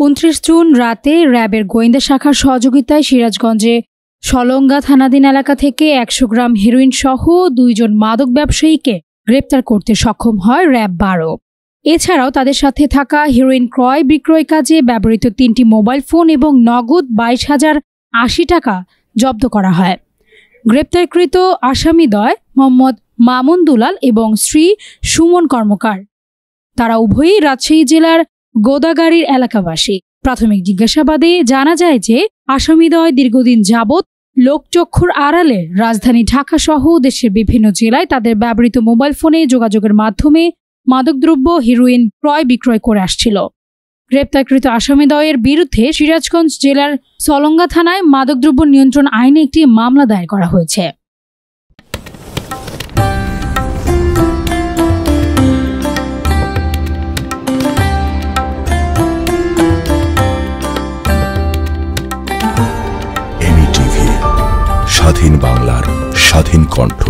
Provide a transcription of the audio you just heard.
২৯ June রাতে র্যাবের গোয়েন্দা শাখার সহযোগিতায় সিরাজগঞ্জে সলঙ্গা থানাধীন এলাকা থেকে ১০০ গ্রাম হেরোইন সহ ২ জন মাদক ব্যবসায়ীকে গ্রেপ্তার করতে সক্ষম হয় র্যাব ১২। এছাড়াও তাদের সাথে থাকা হেরোইন ক্রয় বিক্রয় কাজে ব্যবহৃত ৩টি মোবাইল ফোন এবং নগদ ২২,০৮০ টাকা জব্দ করা হয়। গ্রেপ্তারকৃত আসামিদ্বয় মোহাম্মদ মামুন দুলাল এবং শ্রী সুমন কর্মকার। তারা উভয়ই রাজশাহী জেলার গোদাগাড়ির এলাকাবাসী। প্রাথমিক জিজ্ঞাসাবাদে জানা যায় যে আসামিদ্বয় দীর্ঘদিন যাবৎ লোকচক্ষুর আড়ালে রাজধানী ঢাকাসহ দেশের বিভিন্ন জেলায় তাদের ব্যবহৃত মোবাইল ফোনে যোগাযোগের মাধ্যমে মাদকদ্রব্য হেরোইন ক্রয় বিক্রয় করে আসছিল। গ্রেপ্তারকৃত আসামিদ্বয়ের বিরুদ্ধে সিরাজগঞ্জ জেলার সলঙ্গা থানায় মাদকদ্রব্য নিয়ন্ত্রণ আইনে একটি মামলা দায়ের করা হয়েছে। স্বাধীন বাংলার স্বাধীন কণ্ঠ।